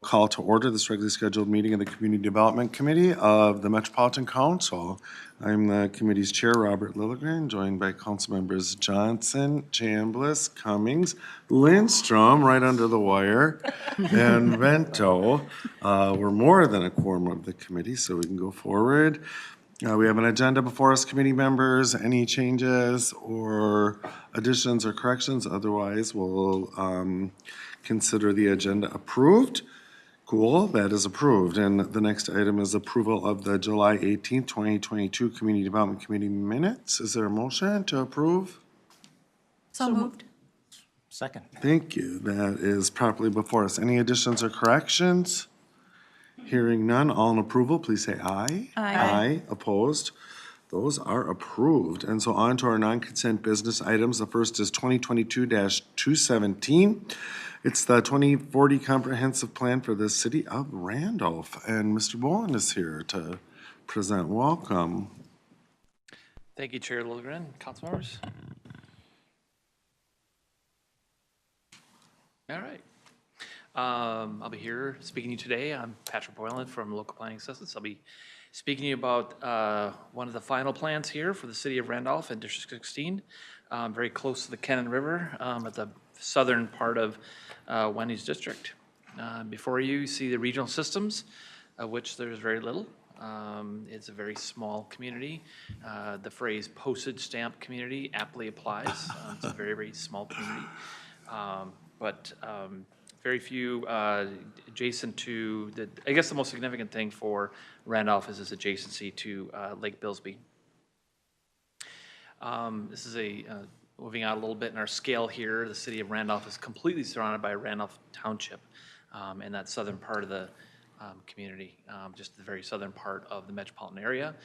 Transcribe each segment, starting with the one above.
call to order this regularly scheduled meeting of the Community Development Committee of the Metropolitan Council. I'm the committee's chair, Robert Lilligren, joined by council members Johnson, Chambliss, Cummings, Lindstrom, right under the wire, and Vento. We're more than a quorum of the committee, so we can go forward. We have an agenda before us, committee members. Any changes or additions or corrections? Otherwise, we'll consider the agenda approved. Cool, that is approved. And the next item is approval of the July 18th, 2022 Community Development Committee minutes. Is there a motion to approve? So moved. Second. Thank you. That is properly before us. Any additions or corrections? Hearing none, all in approval, please say aye. Aye. Aye. Opposed? Those are approved. And so on to our non-consent business items. The first is 2022-217. It's the 2040 Comprehensive Plan for the City of Randolph. And Mr. Boylan is here to present. Welcome. Thank you, Chair Lilligren. Council members. All right. I'll be here speaking to you today. I'm Patrick Boylan from Local Planning Assistance. I'll be speaking to you about one of the final plans here for the City of Randolph in District 16, very close to the Cannon River at the southern part of Wendy's district. Before you see the regional systems, of which there's very little. It's a very small community. The phrase postage stamp community aptly applies. It's a very, very small community. But very few adjacent to the, I guess the most significant thing for Randolph is its adjacency to Lake Billsby. This is moving out a little bit in our scale here. The city of Randolph is completely surrounded by Randolph Township and that southern part of the community, just the very southern part of the metropolitan area,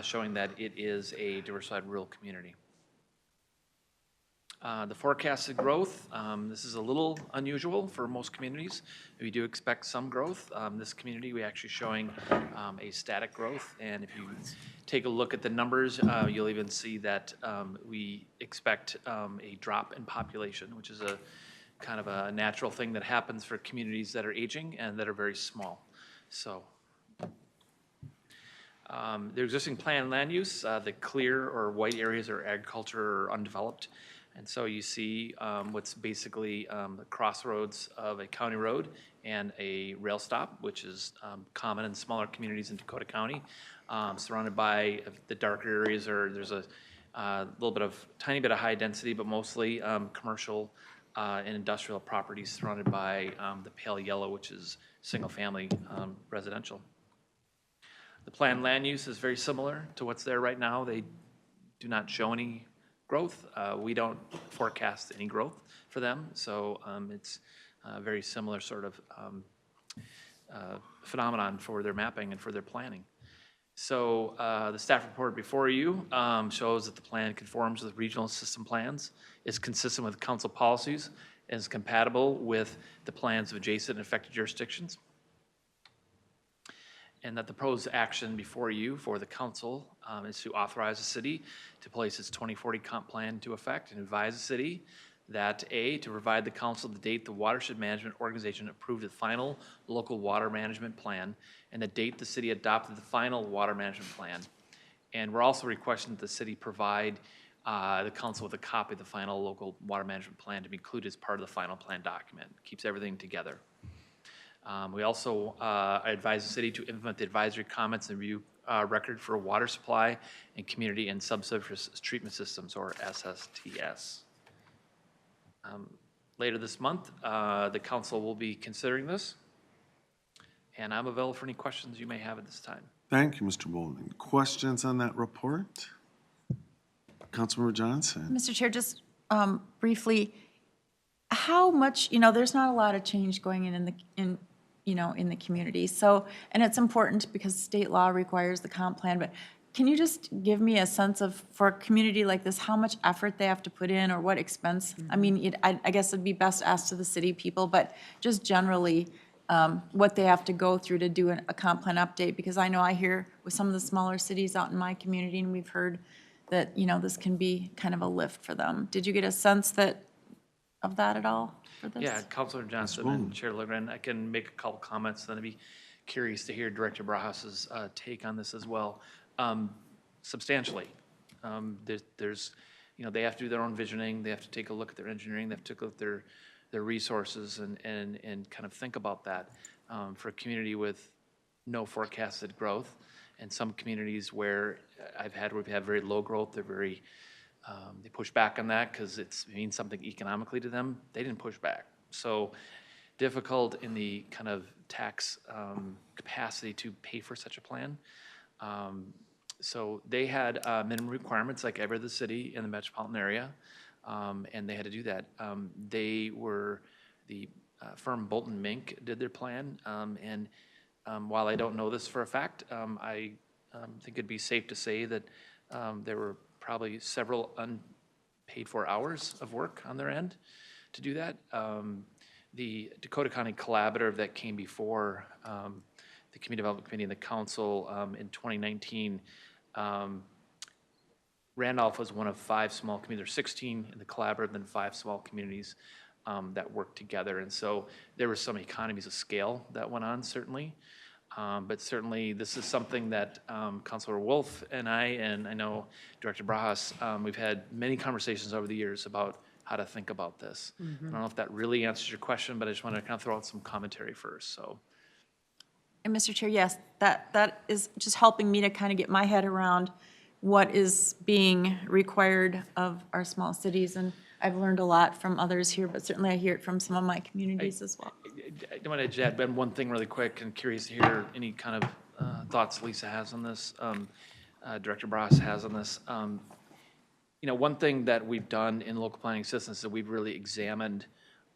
showing that it is a diversified rural community. The forecasted growth, this is a little unusual for most communities. We do expect some growth. This community, we're actually showing a static growth. And if you take a look at the numbers, you'll even see that we expect a drop in population, which is a kind of a natural thing that happens for communities that are aging and that are very small. So the existing plan land use, the clear or white areas are agriculture or undeveloped. And so you see what's basically the crossroads of a county road and a rail stop, which is common in smaller communities in Dakota County, surrounded by the darker areas. There's a little bit of, tiny bit of high density, but mostly commercial and industrial properties surrounded by the pale yellow, which is single family residential. The planned land use is very similar to what's there right now. They do not show any growth. We don't forecast any growth for them, so it's a very similar sort of phenomenon for their mapping and for their planning. So the staff report before you shows that the plan conforms with regional system plans, is consistent with council policies, and is compatible with the plans of adjacent and affected jurisdictions. And that the proposed action before you for the council is to authorize the city to place its 2040 comp plan into effect and advise the city that A, to provide the council the date the watershed management organization approved the final local water management plan and the date the city adopted the final water management plan. And we're also requesting that the city provide the council with a copy of the final local water management plan to be included as part of the final plan document. It keeps everything together. We also advise the city to implement the advisory comments and review record for water supply and community and subsurface treatment systems, or SSTS. Later this month, the council will be considering this, and I'm available for any questions you may have at this time. Thank you, Mr. Boylan. Questions on that report? Councilmember Johnson. Mr. Chair, just briefly, how much, there's not a lot of change going in the community. So, and it's important because state law requires the comp plan, but can you just give me a sense of, for a community like this, how much effort they have to put in or what expense? I mean, I guess it'd be best asked to the city people, but just generally what they have to go through to do a comp plan update, because I know I hear with some of the smaller cities out in my community, and we've heard that, this can be kind of a lift for them. Did you get a sense that of that at all for this? Yeah, Councilor Johnson and Chair Lilligren, I can make a couple comments, then I'd be curious to hear Director Brahas's take on this as well. Substantially, there's, they have to do their own visioning, they have to take a look at their engineering, they have to take a look at their resources and kind of think about that. For a community with no forecasted growth, and some communities where we've had very low growth, they push back on that because it means something economically to them. They didn't push back. So difficult in the kind of tax capacity to pay for such a plan. So they had minimum requirements like every other city in the metropolitan area, and they had to do that. The firm Bolton Mink did their plan, and while I don't know this for a fact, I think it'd be safe to say that there were probably several unpaid for hours of work on their end to do that. The Dakota County Collaborative that came before the Community Development Committee and the Council in 2019, Randolph was one of 5 small communities, there's 16 in the Collaborative, then 5 small communities that worked together. And so there were some economies of scale that went on, certainly. But certainly this is something that Councilor Wolf and I know Director Brahas, we've had many conversations over the years about how to think about this. I don't know if that really answers your question, but I just want to kind of throw out some commentary first, so. And Mr. Chair, yes, that is just helping me to kind of get my head around what is being required of our small cities. And I've learned a lot from others here, but certainly I hear it from some of my communities as well. I want to add, Ben, one thing really quick, and curious to hear any kind of thoughts Lisa has on this, Director Brahas has on this. One thing that we've done in local planning assistance is that we've really examined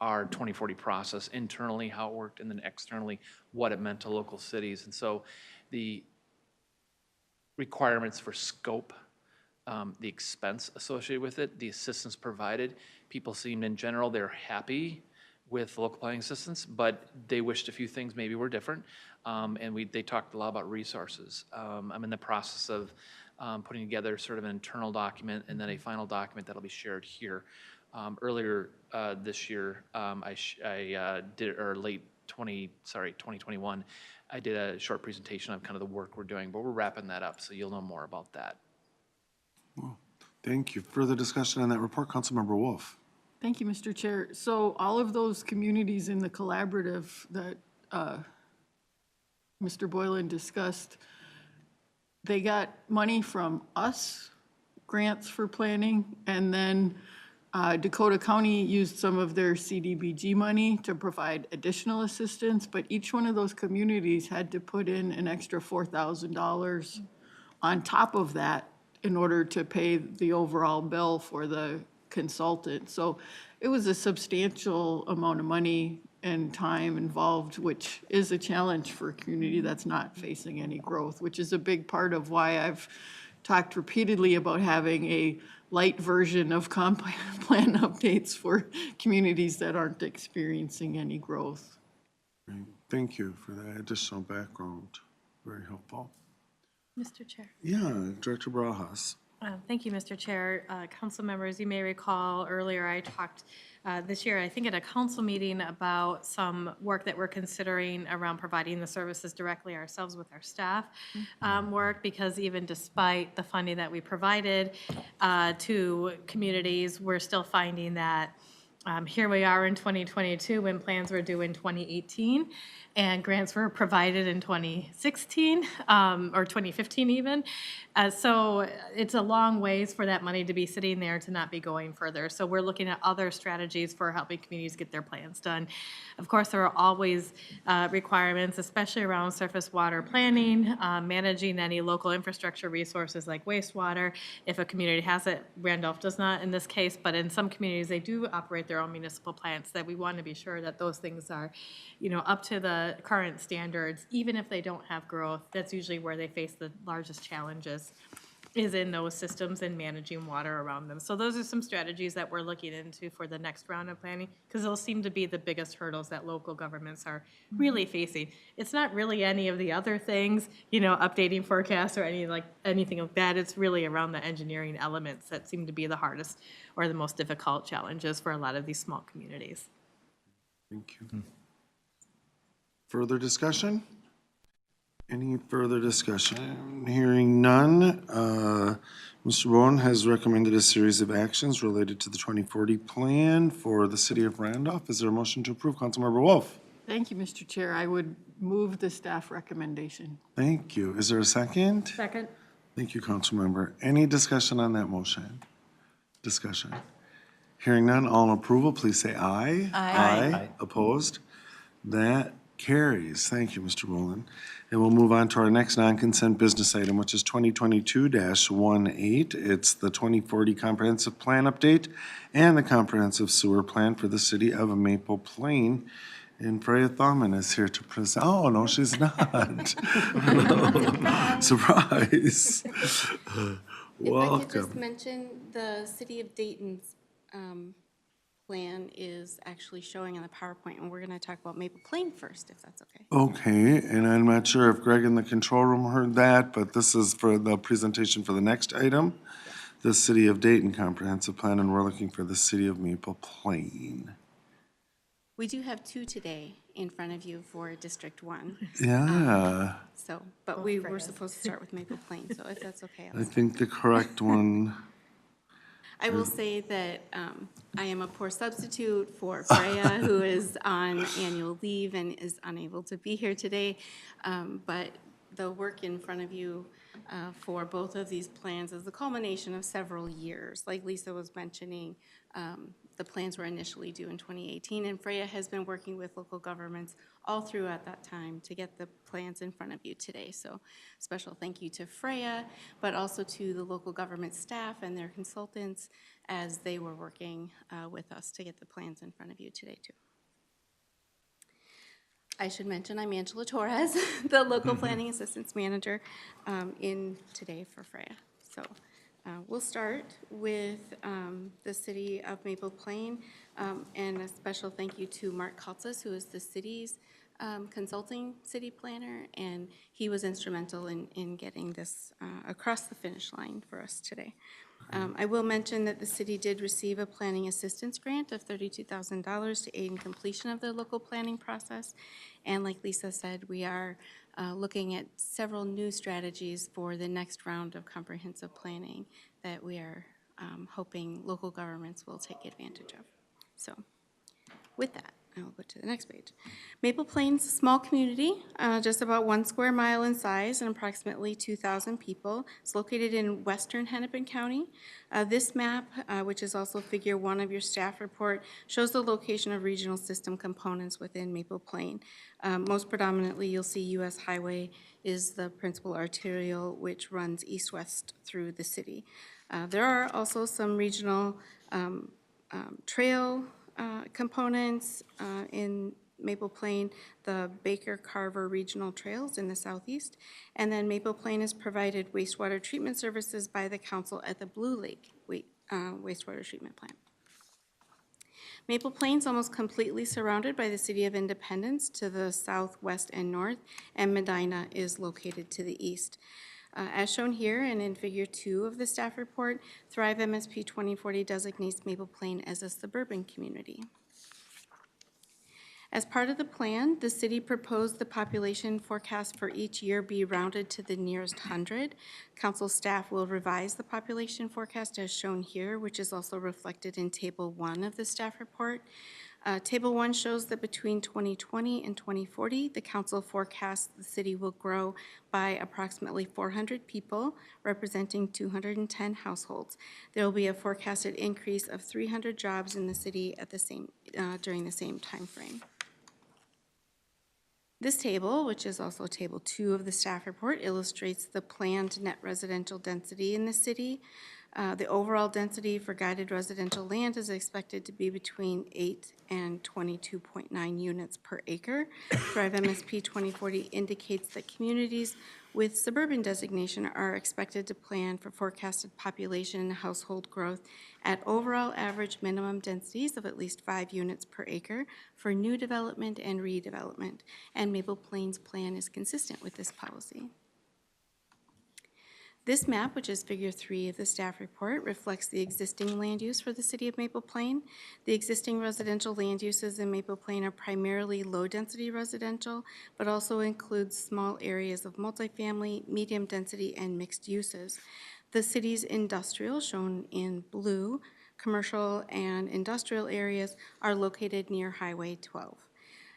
our 2040 process internally, how it worked, and then externally, what it meant to local cities. And so the requirements for scope, the expense associated with it, the assistance provided, people seemed in general, they're happy with local planning assistance, but they wished a few things maybe were different. And they talked a lot about resources. I'm in the process of putting together sort of an internal document and then a final document that'll be shared here. Earlier this year, I did, or late 2021, I did a short presentation of kind of the work we're doing, but we're wrapping that up, so you'll know more about that. Well, thank you. Further discussion on that report, Councilmember Wolf. Thank you, Mr. Chair. So all of those communities in the collaborative that Mr. Boylan discussed, they got money from us, grants for planning, and then Dakota County used some of their CDBG money to provide additional assistance, but each one of those communities had to put in an extra $4,000 on top of that in order to pay the overall bill for the consultant. So it was a substantial amount of money and time involved, which is a challenge for a community that's not facing any growth, which is a big part of why I've talked repeatedly about having a light version of comp plan updates for communities that aren't experiencing any growth. Great. Thank you for that additional background. Very helpful. Mr. Chair. Yeah, Director Brahas. Thank you, Mr. Chair. Council members, you may recall earlier I talked this year, I think at a council meeting, about some work that we're considering around providing the services directly ourselves with our staff work, because even despite the funding that we provided to communities, we're still finding that here we are in 2022 when plans were due in 2018 and grants were provided in 2016 or 2015 even. So it's a long ways for that money to be sitting there to not be going further. So we're looking at other strategies for helping communities get their plans done. Of course, there are always requirements, especially around surface water planning, managing any local infrastructure resources like wastewater. If a community has it, Randolph does not in this case, but in some communities they do operate their own municipal plants, that we want to be sure that those things are, up to the current standards, even if they don't have growth. That's usually where they face the largest challenges. is in those systems and managing water around them. So those are some strategies that we're looking into for the next round of planning, because those seem to be the biggest hurdles that local governments are really facing. It's not really any of the other things, updating forecasts or anything like that. It's really around the engineering elements that seem to be the hardest or the most difficult challenges for a lot of these small communities. Thank you. Further discussion? Any further discussion? Hearing none, Mr. Bowen has recommended a series of actions related to the 2040 plan for the city of Randolph. Is there a motion to approve? Councilmember Wolf. Thank you, Mr. Chair. I would move the staff recommendation. Thank you. Is there a second? Second. Thank you, Councilmember. Any discussion on that motion? Discussion. Hearing none, all in approval, please say aye. Aye. Opposed? That carries. Thank you, Mr. Bowen. And we'll move on to our next non-consent business item, which is 2022-18. It's the 2040 Comprehensive Plan Update and the Comprehensive Sewer Plan for the city of Maple Plain. And Freya Thamman is here to present. Oh, no, she's not. Surprise. If I could just Welcome. mention, the city of Dayton's plan is actually showing on the PowerPoint, and we're going to talk about Maple Plain first, if that's okay. Okay, and I'm not sure if Greg in the control room heard that, but this is for the presentation for the next item, the City of Dayton Comprehensive Plan, and we're looking for the City of Maple Plain. We do have two today in front of you for District 1, Yeah, so, but we were supposed to start with Maple Plain, so if that's okay. I think the correct one, I will say that I am a poor substitute for Freya, who is on annual leave and is unable to be here today. But the work in front of you for both of these plans is the culmination of several years. Like Lisa was mentioning, the plans were initially due in 2018, and Freya has been working with local governments all through at that time to get the plans in front of you today. So special thank you to Freya, but also to the local government staff and their consultants as they were working with us to get the plans in front of you today too. I should mention I'm Angela Torres, the local planning assistance manager in today for Freya. So we'll start with the city of Maple Plain, and a special thank you to Mark Kaltzis, who is the city's consulting city planner, and he was instrumental in getting this across the finish line for us today. I will mention that the city did receive a planning assistance grant of $32,000 to aid in completion of the local planning process, and like Lisa said, we are looking at several new strategies for the next round of comprehensive planning that we are hoping local governments will take advantage of. So with that, I will go to the next page. Maple Plain's a small community, just about 1 square mile in size and approximately 2,000 people. It's located in western Hennepin County. This map, which is also figure 1 of your staff report, shows the location of regional system components within Maple Plain. Most predominantly, you'll see US Highway is the principal arterial, which runs east-west through the city. There are also some regional trail components in Maple Plain, the Baker Carver Regional Trails in the southeast, and then Maple Plain has provided wastewater treatment services by the council at the Blue Lake wastewater treatment plant. Maple Plain's almost completely surrounded by the city of Independence to the south, west, and north, and Medina is located to the east. As shown here and in figure 2 of the staff report, Thrive MSP 2040 designates Maple Plain as a suburban community. As part of the plan, the city proposed the population forecast for each year be rounded to the nearest 100. Council staff will revise the population forecast as shown here, which is also reflected in Table 1 of the staff report. Table 1 shows that between 2020 and 2040, the council forecasts the city will grow by approximately 400 people, representing 210 households. There will be a forecasted increase of 300 jobs in the city at the same during the same time frame. This table, which is also Table 2 of the staff report, illustrates the planned net residential density in the city. The overall density for guided residential land is expected to be between 8 and 22.9 units per acre. Thrive MSP 2040 indicates that communities with suburban designation are expected to plan for forecasted population and household growth at overall average minimum densities of at least 5 units per acre for new development and redevelopment, and Maple Plains plan is consistent with this policy. This map, which is figure 3 of the staff report, reflects the existing land use for the city of Maple Plain. The existing residential land uses in Maple Plain are primarily low-density residential, but also includes small areas of multifamily, medium-density, and mixed uses. The city's industrial, shown in blue, commercial and industrial areas are located near Highway 12.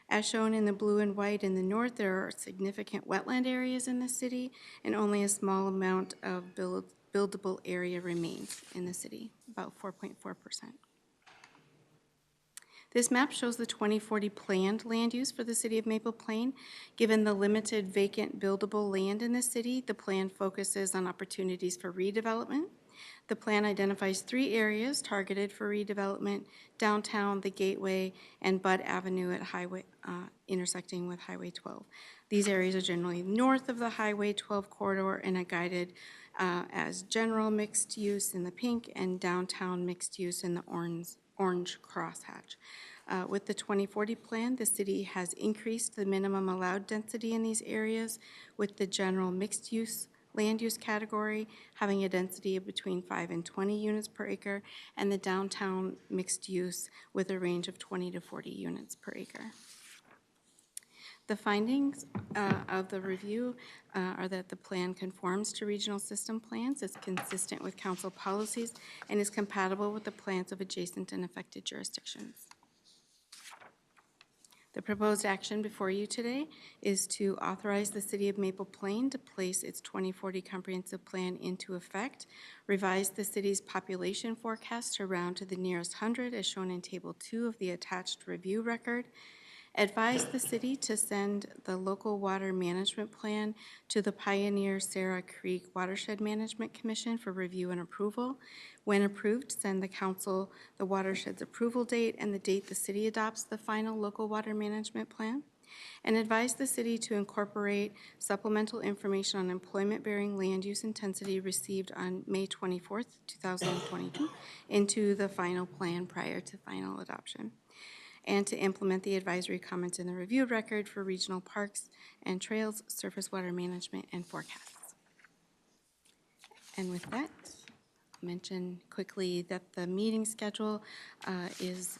As shown in the blue and white in the north, there are significant wetland areas in the city, and only a small amount of buildable area remains in the city, about 4.4%. This map shows the 2040 planned land use for the city of Maple Plain. Given the limited vacant buildable land in the city, the plan focuses on opportunities for redevelopment. The plan identifies 3 areas targeted for redevelopment: downtown, the Gateway, and Bud Avenue at Highway intersecting with Highway 12. These areas are generally north of the Highway 12 corridor and are guided as general mixed use in the pink and downtown mixed use in the orange crosshatch. With the 2040 plan, the city has increased the minimum allowed density in these areas, with the general mixed use land use category having a density of between 5 and 20 units per acre, and the downtown mixed use with a range of 20 to 40 units per acre. The findings of the review are that the plan conforms to regional system plans, is consistent with council policies, and is compatible with the plans of adjacent and affected jurisdictions. The proposed action before you today is to authorize the City of Maple Plain to place its 2040 comprehensive plan into effect, revise the city's population forecast to round to the nearest 100 as shown in Table 2 of the attached review record, advise the city to send the local water management plan to the Pioneer Sarah Creek Watershed Management Commission for review and approval. When approved, send the council the watershed's approval date and the date the city adopts the final local water management plan, and advise the city to incorporate supplemental information on employment-bearing land use intensity received on May 24th, 2022 into the final plan prior to final adoption, and to implement the advisory comments in the review record for regional parks and trails, surface water management, and forecasts. And with that, I'll mention quickly that the meeting schedule is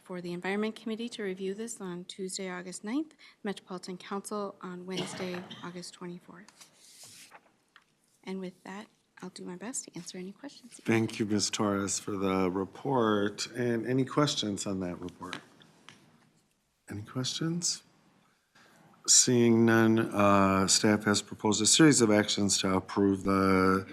for the Environment Committee to review this on Tuesday, August 9th, Metropolitan Council on Wednesday, August 24th. And with that, I'll do my best to answer any questions. Thank you, Ms. Torres, for the report. And any questions on that report? Any questions? Seeing none, staff has proposed a series of actions to approve the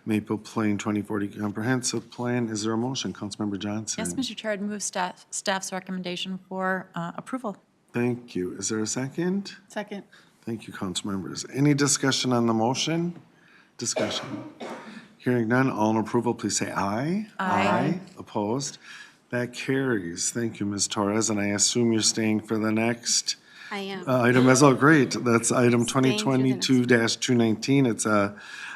Maple Plain 2040 Comprehensive Plan. Is there a motion? Councilmember Johnson? Yes, Mr. Chair, I'd move staff's recommendation for approval. Thank you. Is there a second? Second. Thank you, council members. Any discussion on the motion? Discussion. Hearing none, all in approval, please say aye. Aye. Opposed? That carries. Thank you, Ms. Torres, and I assume you're staying for the next I am. item as well. Great. That's item Staying through the next 2022-219. It's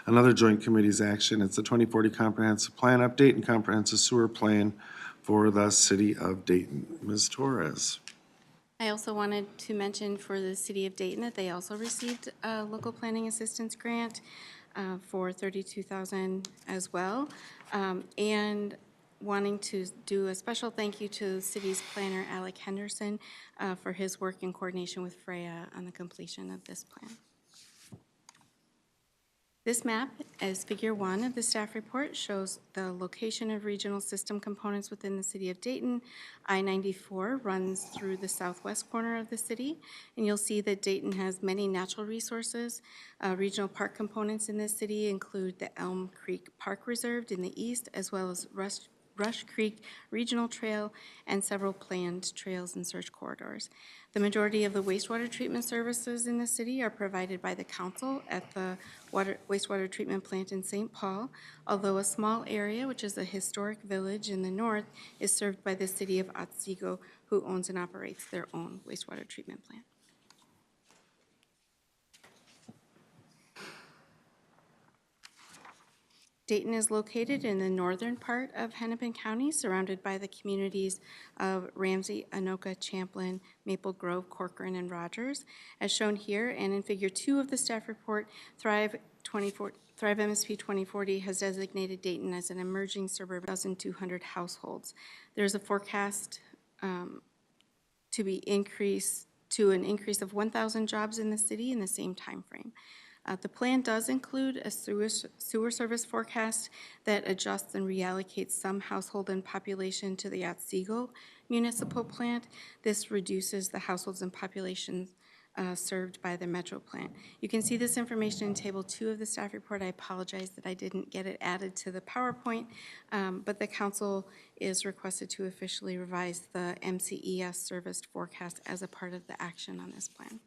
another joint committee's action. It's the 2040 Comprehensive Plan Update and Comprehensive Sewer Plan for the City of Dayton. Ms. Torres. I also wanted to mention for the City of Dayton that they also received a local planning assistance grant for $32,000 as well. And wanting to do a special thank you to the city's planner, Alec Henderson, for his work in coordination with Freya on the completion of this plan. This map, as figure 1 of the staff report, shows the location of regional system components within the city of Dayton. I-94 runs through the southwest corner of the city, and you'll see that Dayton has many natural resources. Regional park components in this city include the Elm Creek Park Reserve in the east, as well as Rush Creek Regional Trail and several planned trails and search corridors. The majority of the wastewater treatment services in the city are provided by the council at the wastewater treatment plant in St. Paul, although a small area, which is a historic village in the north, is served by the city of Otsego, who owns and operates their own wastewater treatment plant. Dayton is located in the northern part of Hennepin County, surrounded by the communities of Ramsey, Anoka, Champlin, Maple Grove, Corcoran, and Rogers. As shown here and in Figure 2 of the staff report, Thrive MSP 2040 has designated Dayton as an emerging suburb of 1,200 households. There's a forecast to an increase of 1,000 jobs in the city in the same time frame. The plan does include a sewer service forecast that adjusts and reallocates some household and population to the Otsego municipal plant. This reduces the households and populations served by the Metro plant. You can see this information in Table 2 of the staff report. I apologize that I didn't get it added to the PowerPoint, but the council is requested to officially revise the MCES serviced forecast as a part of the action on this plan.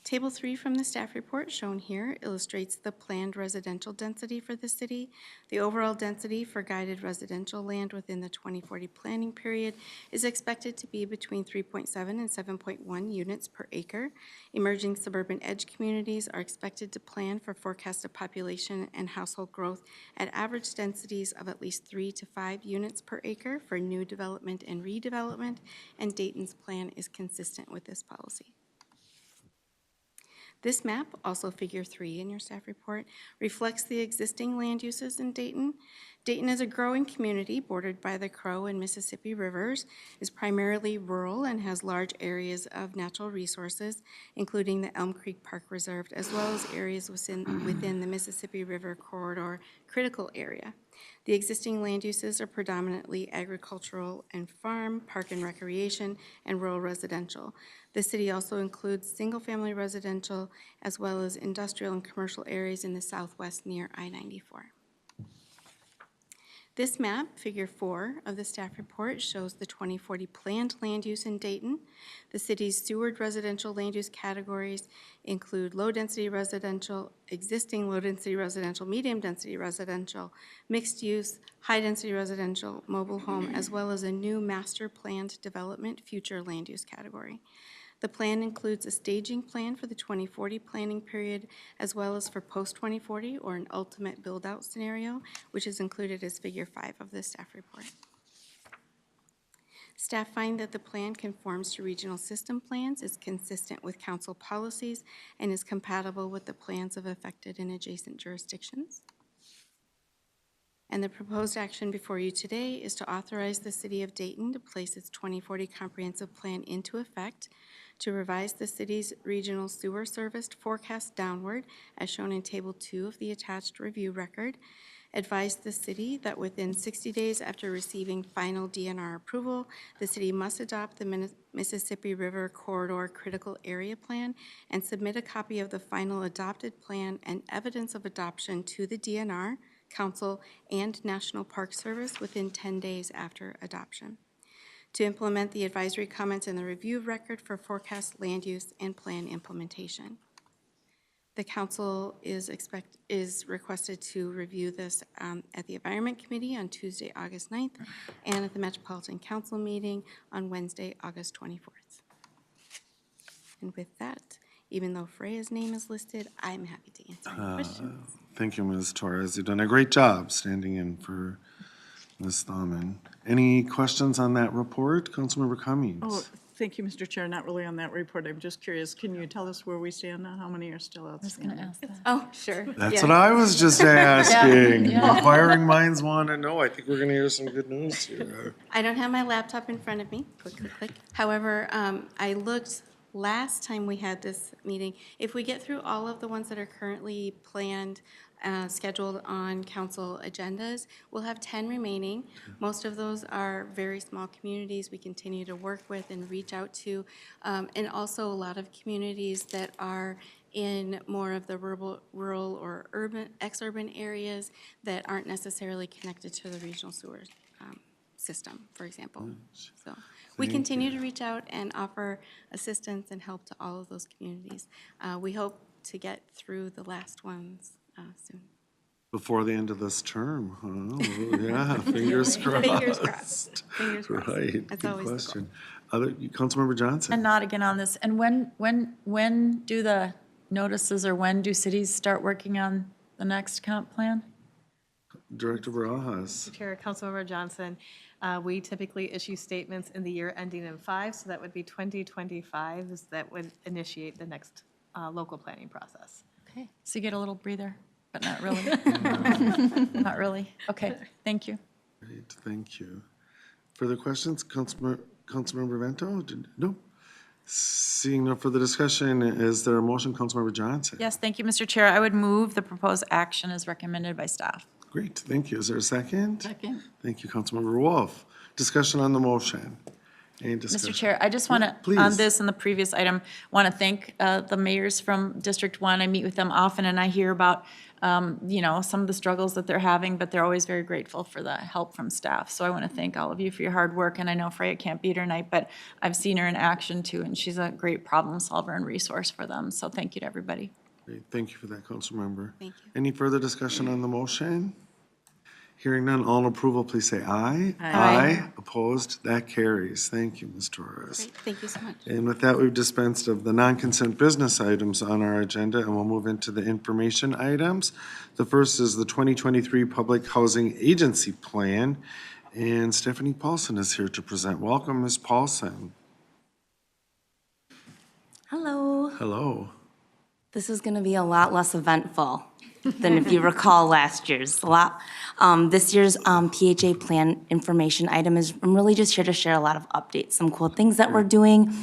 Table 3 from the staff report shown here illustrates the planned residential density for the city. The overall density for guided residential land within the 2040 planning period is expected to be between 3.7 and 7.1 units per acre. Emerging suburban edge communities are expected to plan for forecasted population and household growth at average densities of at least 3 to 5 units per acre for new development and redevelopment, and Dayton's plan is consistent with this policy. This map, also Figure 3 in your staff report, reflects the existing land uses in Dayton. Dayton is a growing community bordered by the Crow and Mississippi rivers, is primarily rural and has large areas of natural resources, including the Elm Creek Park Reserve, as well as areas within the Mississippi River Corridor critical area. The existing land uses are predominantly agricultural and farm, park and recreation, and rural residential. The city also includes single-family residential as well as industrial and commercial areas in the southwest near I-94. This map, Figure 4 of the staff report, shows the 2040 planned land use in Dayton. The city's sewered residential land use categories include low-density residential, existing low-density residential, medium-density residential, mixed-use, high-density residential, mobile home, as well as a new master planned development future land use category. The plan includes a staging plan for the 2040 planning period, as well as for post-2040 or an ultimate build-out scenario, which is included as Figure 5 of the staff report. Staff find that the plan conforms to regional system plans, is consistent with council policies, and is compatible with the plans of affected and adjacent jurisdictions. And the proposed action before you today is to authorize the City of Dayton to place its 2040 comprehensive plan into effect, to revise the city's regional sewer service forecast downward, as shown in Table 2 of the attached review record, advise the city that within 60 days after receiving final DNR approval, the city must adopt the Mississippi River Corridor Critical Area Plan and submit a copy of the final adopted plan and evidence of adoption to the DNR, Council, and National Park Service within 10 days after adoption, to implement the advisory comments in the review record for forecast land use and plan implementation. The council is requested to review this at the Environment Committee on Tuesday, August 9th, and at the Metropolitan Council meeting on Wednesday, August 24th. And with that, even though Freya's name is listed, I'm happy to answer any questions. Thank you, Ms. Torres. You've done a great job standing in for Ms. Thamman. Any questions on that report? Councilmember Cummings? Oh, thank you, Mr. Chair. Not really on that report. I'm just curious, can you tell us where we stand now? How many are still outstanding? Oh, sure. That's Yeah. what I was just asking. Inquiring minds want to know. I think we're going to hear some good news here. I don't have my laptop in front of me. Click, click, click. However, I looked last time we had this meeting. If we get through all of the ones that are currently planned, scheduled on council agendas, we'll have 10 remaining. Most of those are very small communities we continue to work with and reach out to, and also a lot of communities that are in more of the rural or urban, ex-urban areas that aren't necessarily connected to the regional sewer system, for example. So we continue to reach out and offer assistance and help to all of those communities. We hope to get through the last ones soon. Before the end of this term, huh? Yeah, fingers crossed. Fingers crossed. Fingers crossed. Right, That's good always the goal. question. Councilmember Johnson? And not again on this. And when do the notices, or when do cities start working on the next comp plan? Director Barajas. Chair, Councilmember Johnson, we typically issue statements in the year ending in 5, so that would be 2025, that would initiate the next local planning process. Okay, so you get a little breather, but not really. Not really. Okay, thank you. Great, thank you. Further questions? Councilmember Vento? No? Seeing no further discussion, is there a motion, Councilmember Johnson? Yes, thank you, Mr. Chair. I would move the proposed action as recommended by staff. Great, thank you. Is there a second? Second. Thank you, Councilmember Wolf. Discussion on the motion. Any discussion? Mr. Chair, I just want to, Please. on this and the previous item, want to thank the mayors from District 1. I meet with them often, and I hear about, some of the struggles that they're having, but they're always very grateful for the help from staff. So I want to thank all of you for your hard work, and I know Freya can't be here tonight, but I've seen her in action too, and she's a great problem solver and resource for them. So thank you to everybody. Great, thank you for that, Councilmember. Thank you. Any further discussion on the motion? Hearing none, all in approval, please say aye. Aye. Opposed? That carries. Thank you, Ms. Torres. Great, thank you so much. And with that, we've dispensed of the non-consent business items on our agenda, and we'll move into the information items. The first is the 2023 Public Housing Agency Plan, and Stephanie Paulson is here to present. Welcome, Ms. Paulson. Hello. Hello. This is going to be a lot less eventful than if you recall last year's. This year's PHA plan information item is, I'm really just here to share a lot of updates, some cool things that we're doing,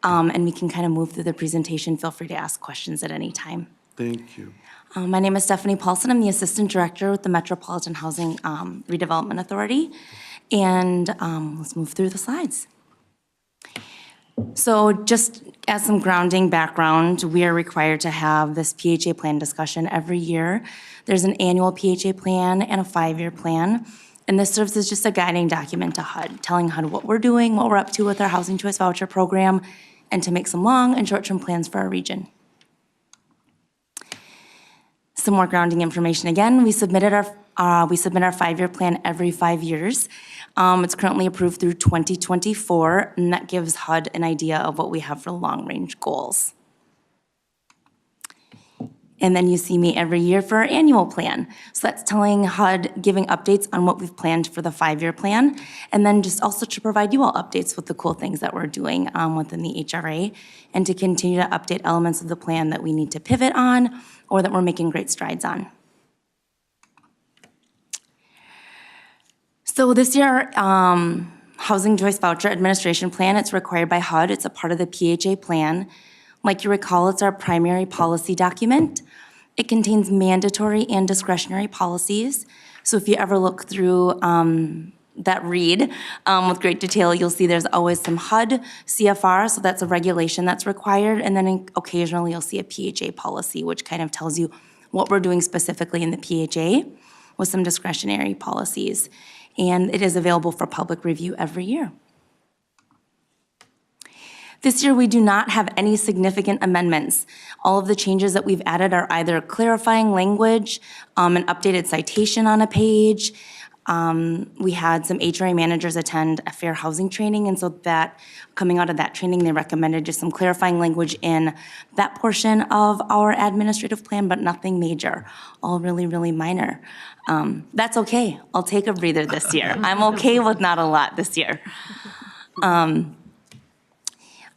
and we can kind of move through the presentation. Feel free to ask questions at any time. Thank you. My name is Stephanie Paulson. I'm the Assistant Director with the Metropolitan Housing Redevelopment Authority. And let's move through the slides. So just as some grounding background, we are required to have this PHA plan discussion every year. There's an annual PHA plan and a 5-year plan. And this serves as just a guiding document to HUD, telling HUD what we're doing, what we're up to with our Housing Choice Voucher program, and to make some long and short-term plans for our region. Some more grounding information again. We submit our 5-year plan every 5 years. It's currently approved through 2024, and that gives HUD an idea of what we have for long-range goals. And then you see me every year for our annual plan. So that's telling HUD, giving updates on what we've planned for the 5-year plan, and then just also to provide you all updates with the cool things that we're doing within the HRA, and to continue to update elements of the plan that we need to pivot on or that we're making great strides on. So this year, Housing Choice Voucher Administration Plan, it's required by HUD. It's a part of the PHA plan. Like you recall, it's our primary policy document. It contains mandatory and discretionary policies. So if you ever look through that read with great detail, you'll see there's always some HUD CFR, so that's a regulation that's required, and then occasionally you'll see a PHA policy, which kind of tells you what we're doing specifically in the PHA with some discretionary policies. And it is available for public review every year. This year, we do not have any significant amendments. All of the changes that we've added are either clarifying language, an updated citation on a page. We had some HRA managers attend a fair housing training, and so that, coming out of that training, they recommended just some clarifying language in that portion of our administrative plan, but nothing major, all really, really minor. That's okay. I'll take a breather this year. I'm okay with not a lot this year.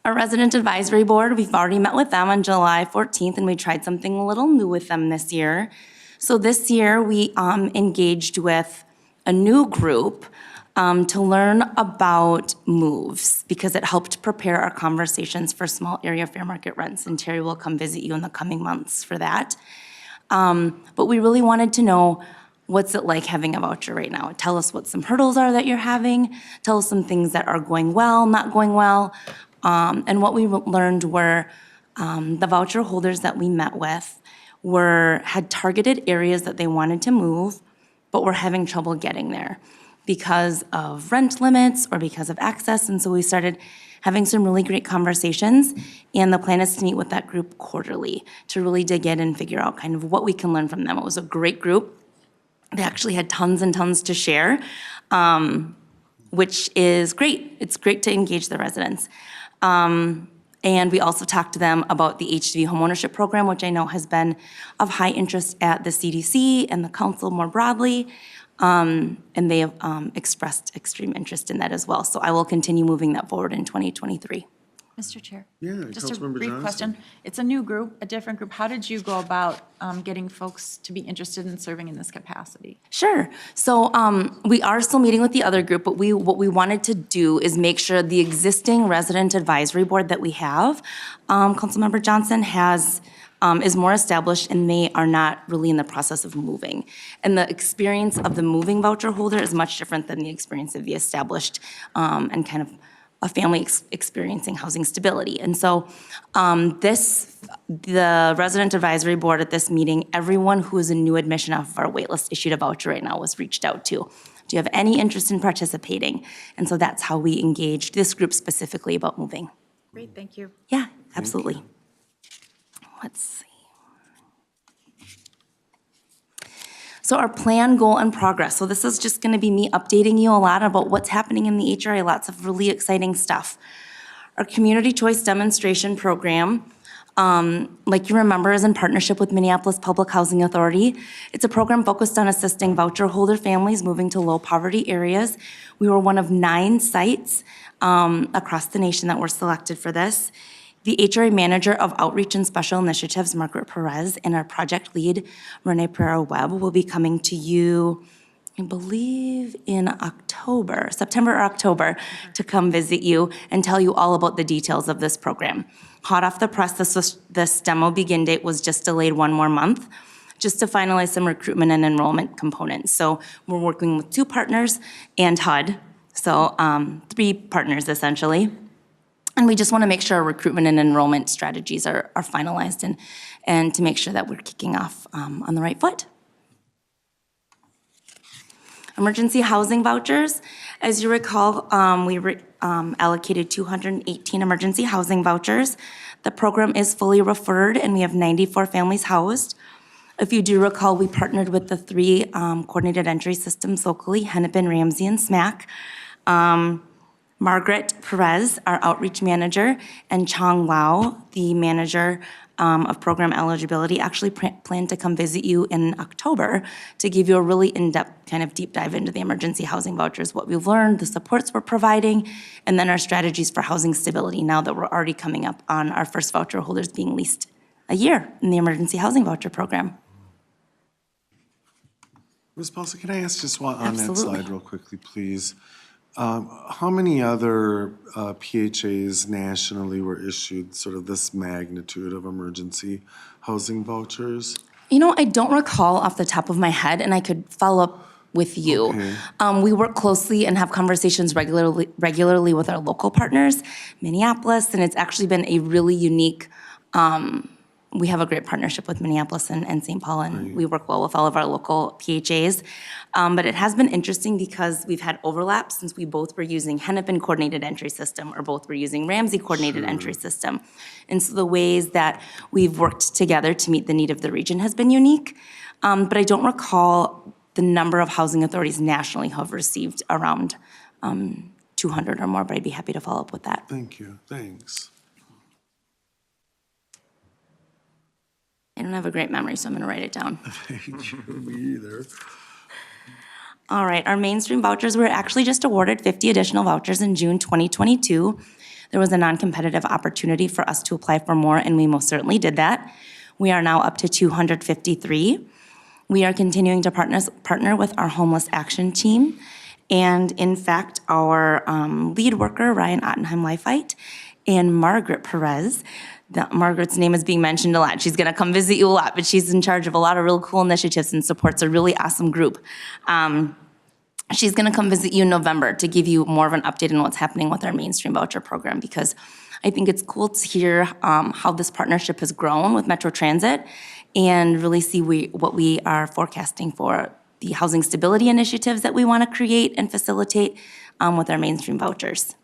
Our Resident Advisory Board, we've already met with them on July 14th, and we tried something a little new with them this year. So this year, we engaged with a new group to learn about moves, because it helped prepare our conversations for small area fair market rents, and Terry will come visit you in the coming months for that. But we really wanted to know, what's it like having a voucher right now? Tell us what some hurdles are that you're having. Tell us some things that are going well, not going well. And what we learned were the voucher holders that we met with had targeted areas that they wanted to move, but were having trouble getting there because of rent limits or because of access. And so we started having some really great conversations, and the plan is to meet with that group quarterly to really dig in and figure out kind of what we can learn from them. It was a great group. They actually had tons and tons to share, which is great. It's great to engage the residents. And And we also talked to them about the Hdv Homeownership Program, which I know has been of high interest at the CDC and the council more broadly. And they have expressed extreme interest in that as well. So I will continue moving that forward in 2023. Mr. Chair? Yeah, Just a Councilmember brief Johnson. question. It's a new group, a different group. How did you go about getting folks to be interested in serving in this capacity? Sure. So we are still meeting with the other group, but what we wanted to do is make sure the existing resident advisory board that we have, Councilmember Johnson, is more established, and they are not really in the process of moving. And the experience of the moving voucher holder is much different than the experience of the established and kind of a family experiencing housing stability. And so the resident advisory board at this meeting, everyone who is a new admission off of our waitlist issued a voucher right now was reached out to. Do you have any interest in participating? And so that's how we engaged this group specifically about moving. Great, thank you. Yeah, absolutely. Let's see. So our plan, goal, and progress. So this is just going to be me updating you a lot about what's happening in the HRA, lots of really exciting stuff. Our Community Choice Demonstration Program, like you remember, is in partnership with Minneapolis Public Housing Authority. It's a program focused on assisting voucher holder families moving to low poverty areas. We were one of 9 sites across the nation that were selected for this. The HRA Manager of Outreach and Special Initiatives, Margaret Perez, and our project lead, Renee Pereira-Webb, will be coming to you, I believe, in September or October, to come visit you and tell you all about the details of this program. Hot off the press, this demo begin date was just delayed 1 more month, just to finalize some recruitment and enrollment components. So we're working with 2 partners and HUD, so 3 partners essentially. And we just want to make sure our recruitment and enrollment strategies are finalized and to make sure that we're kicking off on the right foot. Emergency housing vouchers. As you recall, we allocated 218 emergency housing vouchers. The program is fully referred, and we have 94 families housed. If you do recall, we partnered with the 3 coordinated entry systems locally, Hennepin, Ramsey, and SMAC. Margaret Perez, our outreach manager, and Chong Lau, the manager of program eligibility, actually plan to come visit you in October to give you a really in-depth kind of deep dive into the emergency housing vouchers, what we've learned, the supports we're providing, and then our strategies for housing stability now that we're already coming up on our first voucher holders being leased a year in the emergency housing voucher program. Ms. Paulson, can I ask just one on that Absolutely. slide real quickly, please? How many other PHAs nationally were issued sort of this magnitude of emergency housing vouchers? You know, I don't recall off the top of my head, and I could follow up with you. Okay. We work closely and have conversations regularly with our local partners, Minneapolis, and it's actually been a really unique, we have a great partnership with Minneapolis and St. Paul, and we work well with all of our local PHAs. But it has been interesting because we've had overlap since we both were using Hennepin Coordinated Entry System or both were using Ramsey Coordinated Entry System. And so the ways that we've worked together to meet the need of the region has been unique. But I don't recall the number of housing authorities nationally who have received around 200 or more, but I'd be happy to follow up with that. Thank you, thanks. I don't have a great memory, so I'm going to write it down. Me either. All right, our mainstream vouchers were actually just awarded 50 additional vouchers in June 2022. There was a non-competitive opportunity for us to apply for more, and we most certainly did that. We are now up to 253. We are continuing to partner with our homeless action team. And in fact, our lead worker, Ryan Ottenheim-Leifheit, and Margaret Perez, Margaret's name is being mentioned a lot. She's going to come visit you a lot, but she's in charge of a lot of real cool initiatives and supports a really awesome group. She's going to come visit you in November to give you more of an update on what's happening with our mainstream voucher program, because I think it's cool to hear how this partnership has grown with Metro Transit and really see what we are forecasting for the housing stability initiatives that we want to create and facilitate with our mainstream vouchers.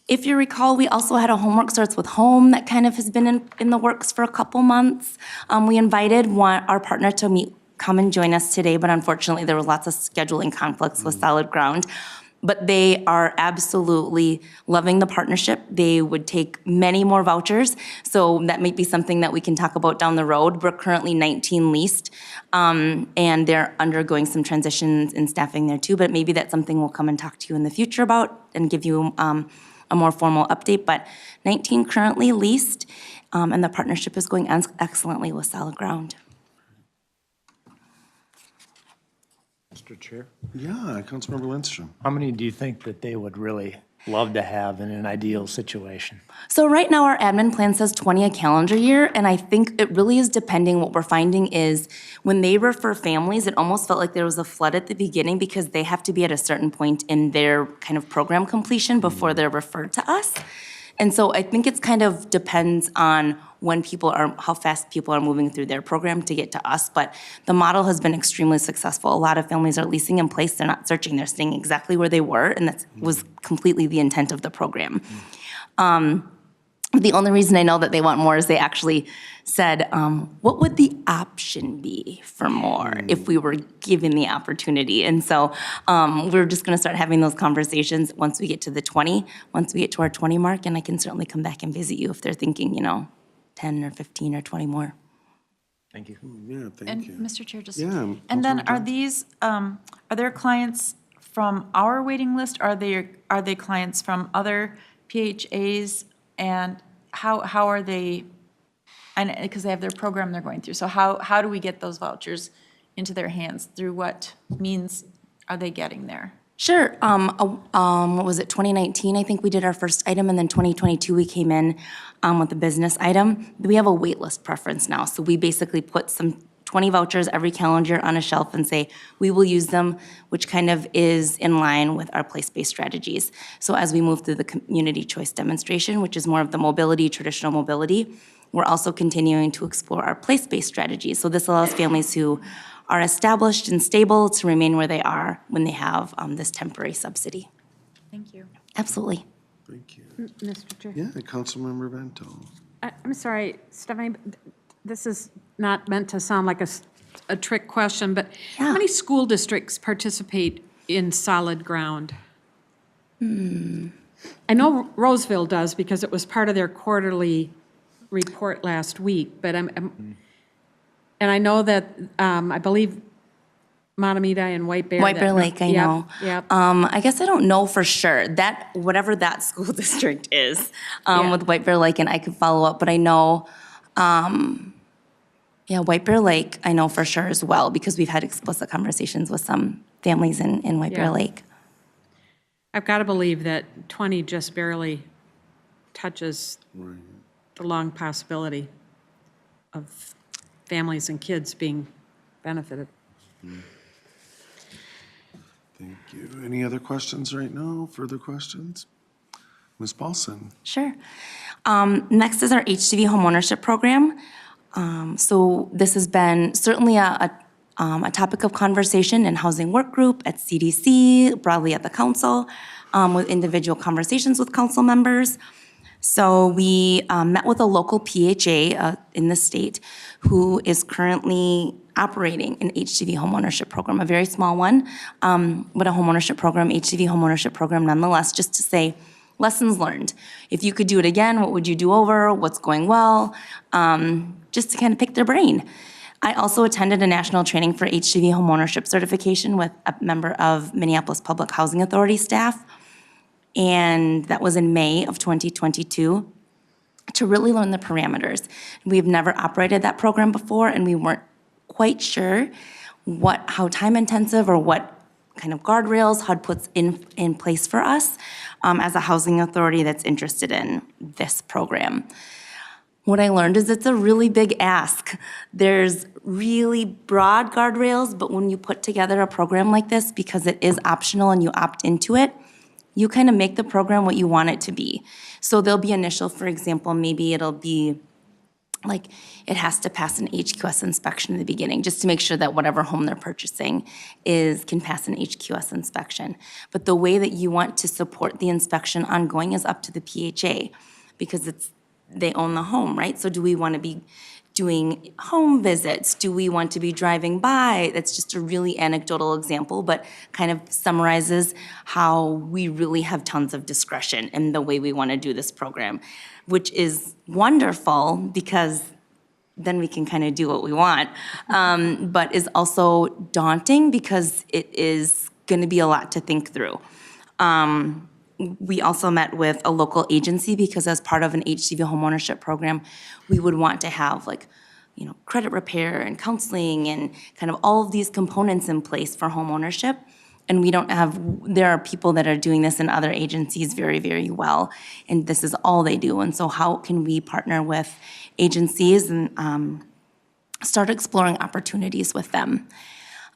If you recall, we also had a Homework Starts with Home that kind of has been in the works for a couple months. We invited our partner to come and join us today, but unfortunately there was lots of scheduling conflicts with Solid Ground. But they are absolutely loving the partnership. They would take many more vouchers, so that might be something that we can talk about down the road. We're currently 19 leased, and they're undergoing some transitions in staffing there too, but maybe that's something we'll come and talk to you in the future about and give you a more formal update. But 19 currently leased, and the partnership is going excellently with Solid Ground. Mr. Chair, Yeah, Councilmember Lindstrom. how many do you think that they would really love to have in an ideal situation? So right now, our admin plan says 20 a calendar year, and I think it really is depending. What we're finding is when they refer families, it almost felt like there was a flood at the beginning because they have to be at a certain point in their kind of program completion before they're referred to us. And so I think it's kind of depends on when people are, how fast people are moving through their program to get to us. But the model has been extremely successful. A lot of families are leasing in place. They're not searching. They're staying exactly where they were, and that was completely the intent of the program. The only reason I know that they want more is they actually said, what would the option be for more if we were given the opportunity? And so we're just going to start having those conversations once we get to the 20, once we get to our 20 mark, and I can certainly come back and visit you if they're thinking, 10 or 15 or 20 more. Thank you. Yeah, thank And you. Mr. Chair, just, Yeah, and then Councilmember are Johnson. these, are there clients from our waiting list? Are they clients from other PHAs? And how are they, and because they have their program they're going through, so how do we get those vouchers into their hands? Through what means are they getting there? Sure. What was it, 2019, I think we did our first item, and then 2022, we came in with the business item. We have a wait list preference now, so we basically put some 20 vouchers every calendar on a shelf and say, we will use them, which kind of is in line with our place-based strategies. So as we move through the community choice demonstration, which is more of the mobility, traditional mobility, we're also continuing to explore our place-based strategies. So this allows families who are established and stable to remain where they are when they have this temporary subsidy. Thank you. Absolutely. Thank you. Mr. Chair. Yeah, Councilmember Vento. I'm sorry, Stephanie, this is not meant to sound like a trick question, but how many school districts participate in Solid Ground? I know Roseville does because it was part of their quarterly report last week, but and I know that, I believe Montemita and White Bear. White Bear Lake, I know. Yep. I guess I don't know for sure. That, whatever that school district is with White Bear Lake, and I could follow up, but I know, White Bear Lake, I know for sure as well, because we've had explicit conversations with some families in White Bear Yeah. Lake. I've got to believe that 20 just barely touches the long possibility of families and kids being benefited. Thank you. Any other questions right now? Further questions? Ms. Paulson? Sure. Next is our Hdv Homeownership Program. So this has been certainly a topic of conversation in housing work group, at CDC, broadly at the council, with individual conversations with council members. So we met with a local PHA in the state who is currently operating an Hdv homeownership program, a very small one, but a homeownership program, Hdv homeownership program nonetheless, just to say lessons learned. If you could do it again, what would you do over? What's going well? Just to kind of pick their brain. I also attended a national training for Hdv homeownership certification with a member of Minneapolis Public Housing Authority staff, and that was in May of 2022, to really learn the parameters. We've never operated that program before, and we weren't quite sure how time intensive or what kind of guardrails HUD puts in place for us as a housing authority that's interested in this program. What I learned is it's a really big ask. There's really broad guardrails, but when you put together a program like this, because it is optional and you opt into it, you kind of make the program what you want it to be. So there'll be initial, for example, maybe it'll be like it has to pass an HQS inspection in the beginning, just to make sure that whatever home they're purchasing can pass an HQS inspection. But the way that you want to support the inspection ongoing is up to the PHA, because they own the home, right? So do we want to be doing home visits? Do we want to be driving by? That's just a really anecdotal example, but kind of summarizes how we really have tons of discretion in the way we want to do this program, which is wonderful because then we can kind of do what we want, but is also daunting because it is going to be a lot to think through. We also met with a local agency because as part of an Hdv Homeownership Program, we would want to have credit repair and counseling and kind of all of these components in place for homeownership. And we don't have, there are people that are doing this in other agencies very, very well, and this is all they do. And so how can we partner with agencies and start exploring opportunities with them?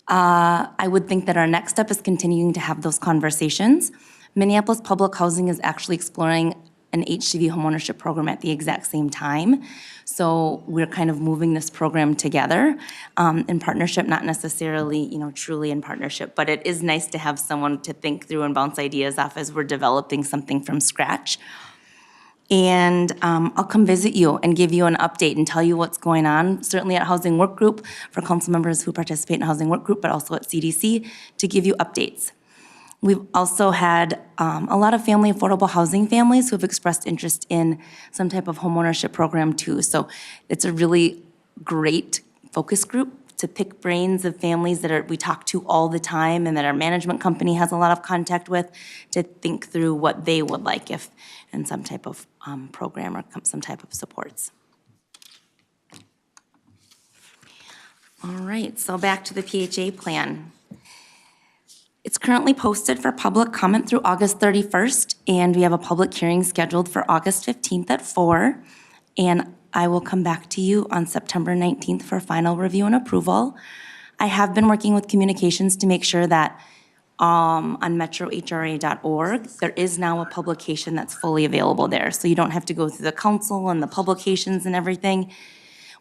I would think that our next step is continuing to have those conversations. Minneapolis Public Housing is actually exploring an Hdv homeownership program at the exact same time. So we're kind of moving this program together in partnership, not necessarily, truly in partnership, but it is nice to have someone to think through and bounce ideas off as we're developing something from scratch. And I'll come visit you and give you an update and tell you what's going on, certainly at Housing Work Group for council members who participate in Housing Work Group, but also at CDC to give you updates. We've also had a lot of family affordable housing families who have expressed interest in some type of homeownership program too. So it's a really great focus group to pick brains of families that we talk to all the time and that our management company has a lot of contact with to think through what they would like if in some type of program or some type of supports. All right, so back to the PHA plan. It's currently posted for public comment through August 31st, and we have a public hearing scheduled for August 15th at 4. And I will come back to you on September 19th for final review and approval. I have been working with communications to make sure that on metrohra.org, there is now a publication that's fully available there. So you don't have to go through the council and the publications and everything.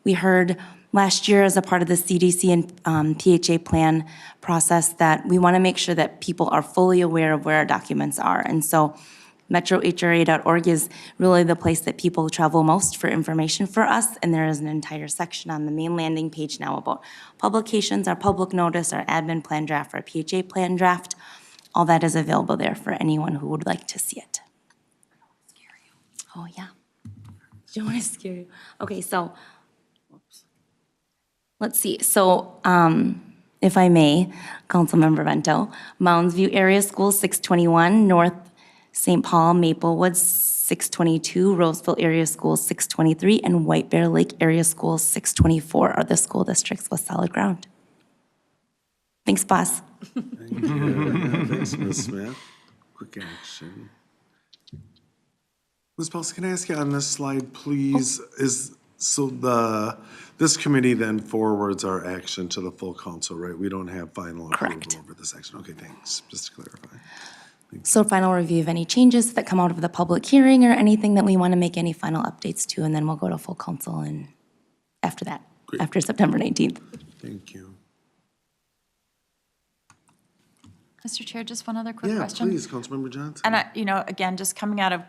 We heard last year as a part of the CDC and PHA plan process that we want to make sure that people are fully aware of where our documents are. And so metrohra.org is really the place that people travel most for information for us, and there is an entire section on the main landing page now about publications, our public notice, our admin plan draft, our PHA plan draft. All that is available there for anyone who would like to see it. Oh, yeah. Don't want to scare you. Okay, so let's see. So if I may, Councilmember Vento, Mounds View Area School 621, North St. Paul, Maplewood 622, Roseville Area School 623, and White Bear Lake Area School 624 are the school districts with solid ground. Thanks, boss. Thank you. Thanks, Ms. Smith. Quick action. Ms. Paulson, can I ask you on this slide, please, this committee then forwards our action to the full council, right? We don't have final approval over this action. Okay, thanks. Just to clarify. So final review of any changes that come out of the public hearing or anything that we want to make any final updates to, and then we'll go to full council and after that, after September 19th. Thank you. Mr. Chair, just one other quick question. Yeah, please, Councilmember Johnson. And again, just coming out of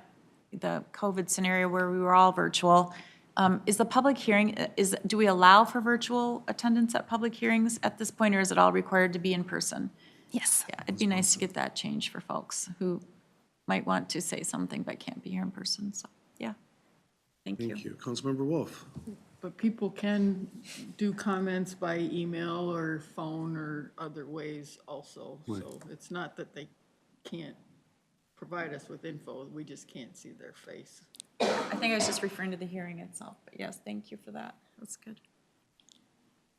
the COVID scenario where we were all virtual, is the public hearing, do we allow for virtual attendance at public hearings at this point, or is it all required to be in person? Yes. Yeah, it'd be nice to get that change for folks who might want to say something but can't be here in person, so, yeah. Thank you. Thank you. Councilmember Wolf. But people can do comments by email or phone or other ways also. So it's not that they can't provide us with info, we just can't see their face. I think I was just referring to the hearing itself, but yes, thank you for that. That's good.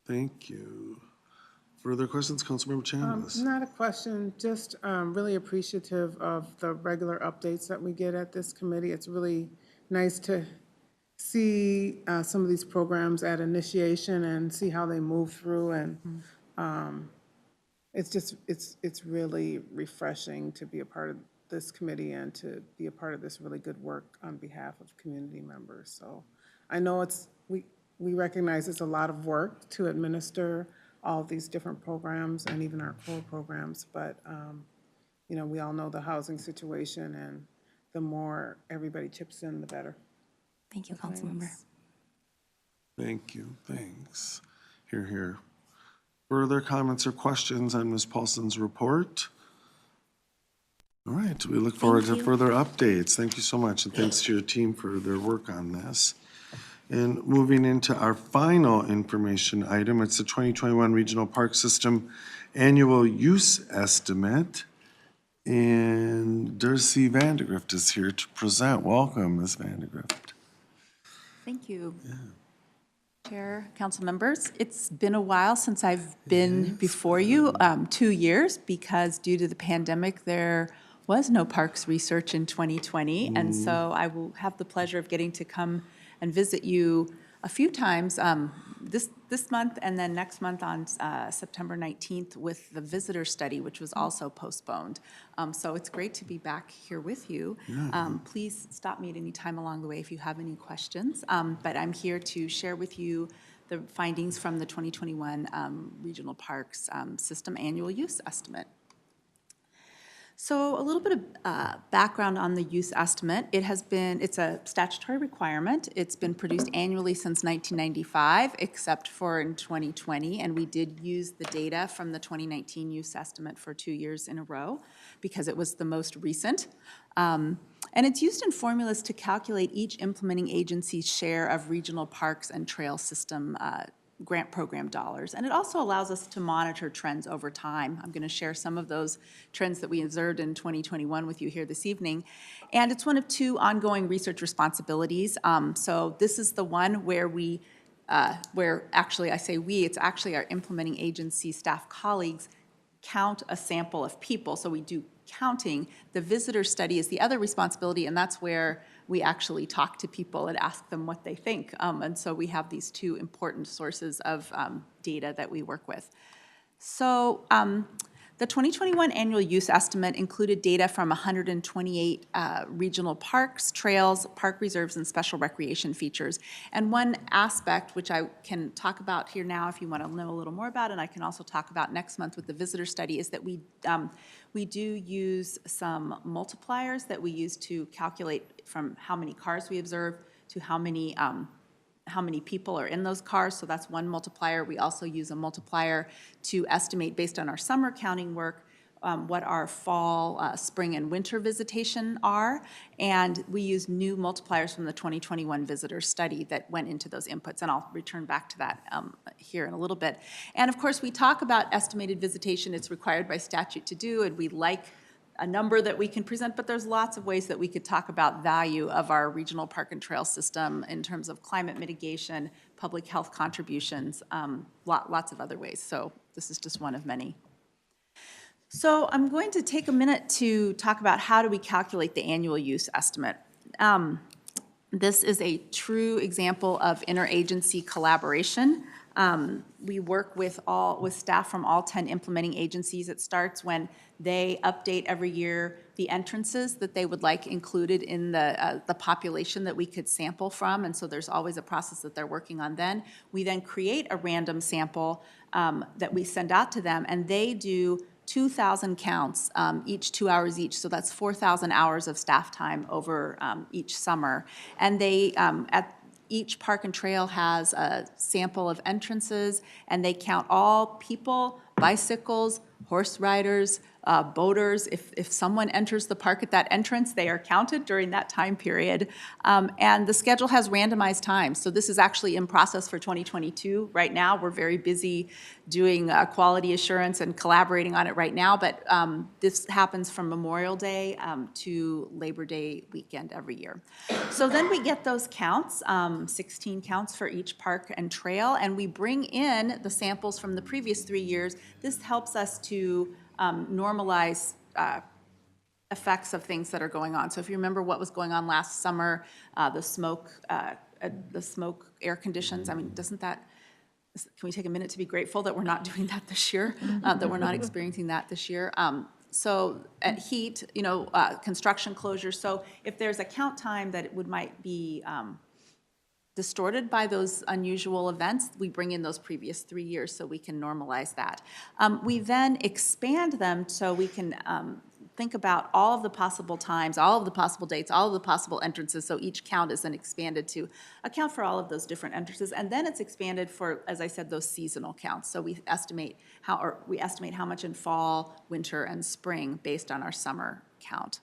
Thank you. Further questions, Councilmember Chambliss? Not a question, just really appreciative of the regular updates that we get at this committee. It's really nice to see some of these programs at initiation and see how they move through, and it's really refreshing to be a part of this committee and to be a part of this really good work on behalf of community members. So I know we recognize it's a lot of work to administer all of these different programs and even our core programs, but we all know the housing situation, and the more everybody chips in, the better. Thank you, Councilmember. Thank you, thanks. Here, here. Further comments or questions on Ms. Paulson's report? All right, we look forward to further updates. Thank you so much, and thanks to your team for their work on this. And moving into our final information item, it's the 2021 Regional Park System Annual Use Estimate. And Darcie Vandegrift is here to present. Welcome, Ms. Vandegrift. Thank you. Chair, council members, it's been a while since I've been before you, 2 years, because due to the pandemic, there was no parks research in 2020. And so I will have the pleasure of getting to come and visit you a few times this month and then next month on September 19th with the visitor study, which was also postponed. So it's great to be back here with you. Please stop me at any time along the way if you have any questions. But I'm here to share with you the findings from the 2021 Regional Parks System Annual Use Estimate. So a little bit of background on the use estimate. It's a statutory requirement. It's been produced annually since 1995, except for in 2020, and we did use the data from the 2019 use estimate for 2 years in a row because it was the most recent. And it's used in formulas to calculate each implementing agency's share of regional parks and trail system grant program dollars. And it also allows us to monitor trends over time. I'm going to share some of those trends that we observed in 2021 with you here this evening. And it's one of 2 ongoing research responsibilities. So this is the one where where actually I say we, it's actually our implementing agency staff colleagues count a sample of people. So we do counting. The visitor study is the other responsibility, and that's where we actually talk to people and ask them what they think. And so we have these 2 important sources of data that we work with. So the 2021 annual use estimate included data from 128 regional parks, trails, park reserves, and special recreation features. And one aspect, which I can talk about here now if you want to know a little more about, and I can also talk about next month with the visitor study, is that we do use some multipliers that we use to calculate from how many cars we observe to how many people are in those cars, so that's one multiplier. We also use a multiplier to estimate, based on our summer counting work, what our fall, spring, and winter visitation are, and we use new multipliers from the 2021 visitor study that went into those inputs, and I'll return back to that here in a little bit. And of course, we talk about estimated visitation. It's required by statute to do, and we like a number that we can present, but there's lots of ways that we could talk about value of our regional park and trail system in terms of climate mitigation, public health contributions, lots of other ways. So this is just one of many. So I'm going to take a minute to talk about how do we calculate the annual use estimate. This is a true example of interagency collaboration. We work with staff from all 10 implementing agencies. It starts when they update every year the entrances that they would like included in the population that we could sample from, and so there's always a process that they're working on then. We then create a random sample that we send out to them, and they do 2,000 counts, each 2 hours each, so that's 4,000 hours of staff time over each summer. And they, each park and trail has a sample of entrances, and they count all people, bicycles, horse riders, boaters. If someone enters the park at that entrance, they are counted during that time period. And the schedule has randomized times. So this is actually in process for 2022 right now. We're very busy doing quality assurance and collaborating on it right now, but this happens from Memorial Day to Labor Day weekend every year. So then we get those counts, 16 counts for each park and trail, and we bring in the samples from the previous 3 years. This helps us to normalize effects of things that are going on. So if you remember what was going on last summer, the smoke air conditions, I mean, can we take a minute to be grateful that we're not doing that this year, that we're not experiencing that this year? So at heat, construction closures. So if there's a count time that might be distorted by those unusual events, we bring in those previous 3 years so we can normalize that. We then expand them so we can think about all of the possible times, all of the possible dates, all of the possible entrances, so each count is then expanded to account for all of those different entrances, and then it's expanded for, as I said, those seasonal counts. So we estimate how much in fall, winter, and spring based on our summer count.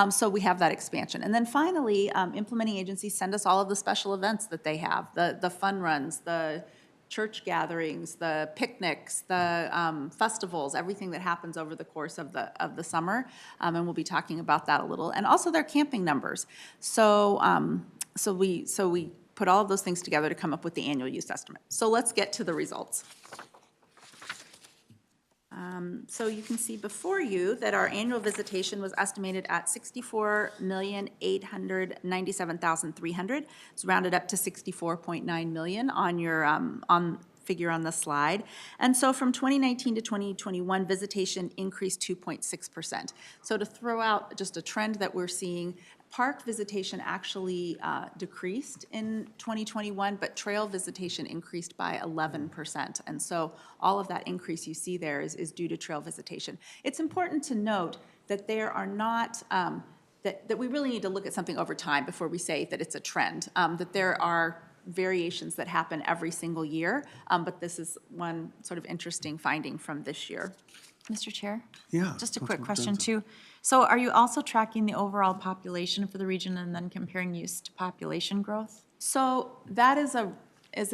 So we have that expansion. And then finally, implementing agencies send us all of the special events that they have, the fun runs, the church gatherings, the picnics, the festivals, everything that happens over the course of the summer. And we'll be talking about that a little. And also their camping numbers. So we put all of those things together to come up with the annual use estimate. So let's get to the results. So you can see before you that our annual visitation was estimated at 64,897,300. It's rounded up to 64.9 million on your figure on the slide. And so from 2019 to 2021, visitation increased 2.6%. So to throw out just a trend that we're seeing, park visitation actually decreased in 2021, but trail visitation increased by 11%. And so all of that increase you see there is due to trail visitation. It's important to note that there are not, that we really need to look at something over time before we say that it's a trend, that there are variations that happen every single year, but this is one sort of interesting finding from this year. Mr. Chair? Yeah. Just a quick question too. So are you also tracking the overall population for the region and then comparing use to population growth? So that is an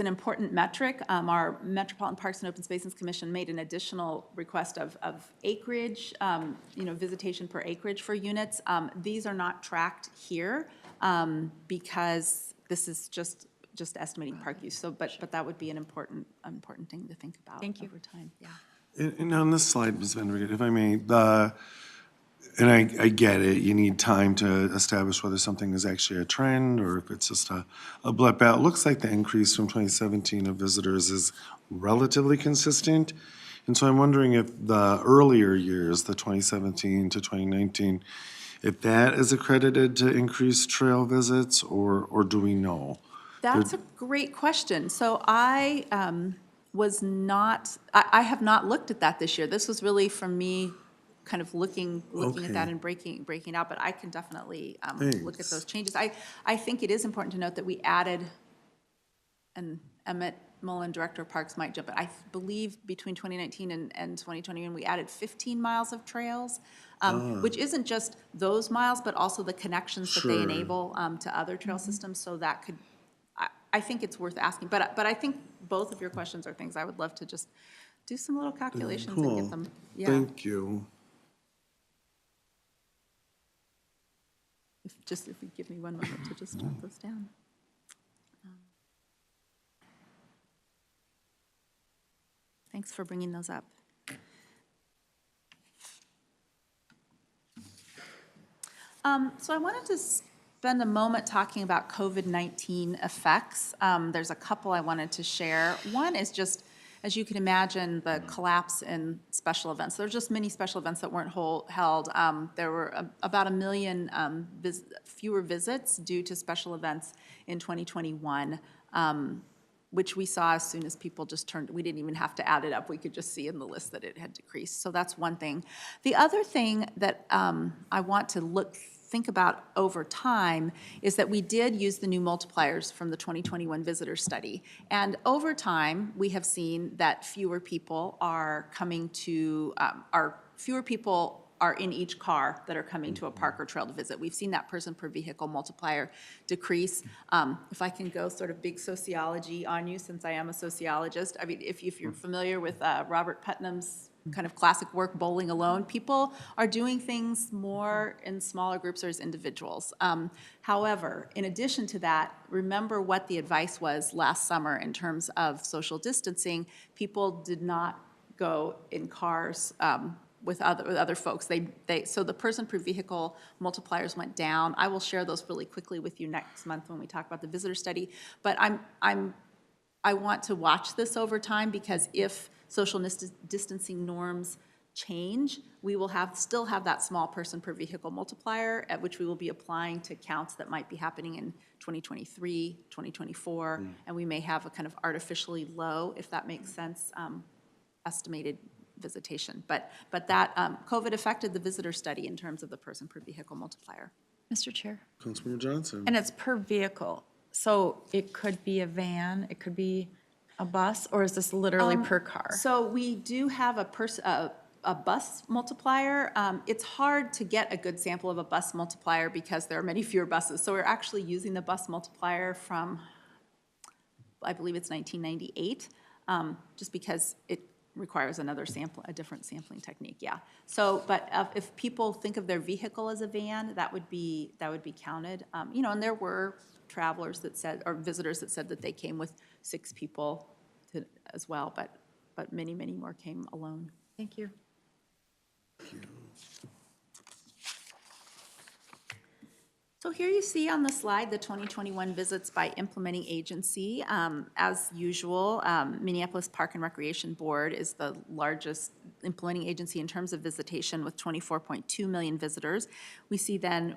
important metric. Our Metropolitan Parks and Open Spaces Commission made an additional request of acreage, visitation per acreage for units. These are not tracked here because this is just estimating park use. So, but that would be an important thing to think about. Thank you. Over time. Yeah. And on this slide, Ms. Vandegrift, if I may, and I get it, you need time to establish whether something is actually a trend or if it's just a blip out. It looks like the increase from 2017 of visitors is relatively consistent. And so I'm wondering if the earlier years, the 2017 to 2019, if that is accredited to increased trail visits or do we know? That's a great question. So I have not looked at that this year. This was really from me kind of looking at that and breaking it out, but I can definitely look at those changes. I think it is important to note that we added, and Emmett Mullen, Director of Parks, might jump, but I believe between 2019 and 2021, we added 15 miles of trails, which isn't just those miles, but also the connections that they enable to other trail systems, so that could, I think it's worth asking, but I think both of your questions are things I would love to just do some little calculations and get them. Yeah. Thank you. If you give me one moment to just jot those down. Thanks for bringing those up. So I wanted to spend a moment talking about COVID-19 effects. There's a couple I wanted to share. One is just, as you can imagine, the collapse in special events. There were just many special events that weren't held. There were about 1 million fewer visits due to special events in 2021, which we saw as soon as people just turned, we didn't even have to add it up. We could just see in the list that it had decreased. So that's one thing. The other thing that I want to think about over time is that we did use the new multipliers from the 2021 visitor study. And over time, we have seen that fewer people are coming to, are in each car that are coming to a park or trail to visit. We've seen that person per vehicle multiplier decrease. If I can go sort of big sociology on you, since I am a sociologist, I mean, if you're familiar with Robert Putnam's kind of classic work, Bowling Alone, people are doing things more in smaller groups or as individuals. However, in addition to that, remember what the advice was last summer in terms of social distancing. People did not go in cars with other folks. So the person per vehicle multipliers went down. I will share those really quickly with you next month when we talk about the visitor study. But I want to watch this over time, because if social distancing norms change, we will still have that small person per vehicle multiplier, at which we will be applying to counts that might be happening in 2023, 2024, and we may have a kind of artificially low, if that makes sense, estimated visitation. But that, COVID affected the visitor study in terms of the person per vehicle multiplier. Mr. Chair. Councilmember Johnson. And it's per vehicle, so it could be a van, it could be a bus, or is this literally per car? So we do have a bus multiplier. It's hard to get a good sample of a bus multiplier because there are many fewer buses. So we're actually using the bus multiplier from, I believe it's 1998, just because it requires another sample, a different sampling technique, yeah. So, but if people think of their vehicle as a van, that would be counted. You know, and there were travelers that said, or visitors that said that they came with 6 people as well, but many, many more came alone. Thank you. So here you see on the slide the 2021 visits by implementing agency. As usual, Minneapolis Park and Recreation Board is the largest implementing agency in terms of visitation with 24.2 million visitors. We see then,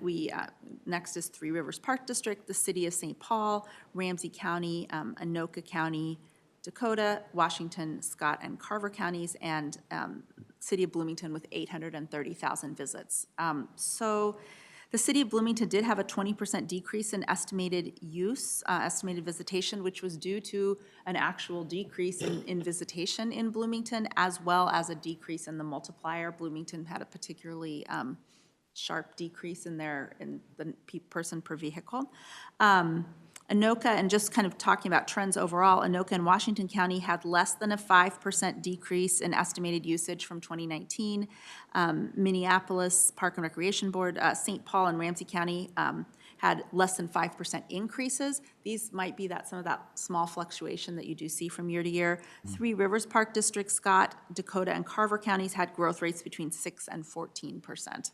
next is Three Rivers Park District, the City of St. Paul, Ramsey County, Anoka County, Dakota, Washington, Scott, and Carver counties, and City of Bloomington with 830,000 visits. So the City of Bloomington did have a 20% decrease in estimated use, estimated visitation, which was due to an actual decrease in visitation in Bloomington, as well as a decrease in the multiplier. Bloomington had a particularly sharp decrease in the person per vehicle. Anoka, and just kind of talking about trends overall, Anoka and Washington County had less than a 5% decrease in estimated usage from 2019. Minneapolis Park and Recreation Board, St. Paul and Ramsey County had less than 5% increases. These might be some of that small fluctuation that you do see from year to year. Three Rivers Park District, Scott, Dakota, and Carver counties had growth rates between 6 and 14%.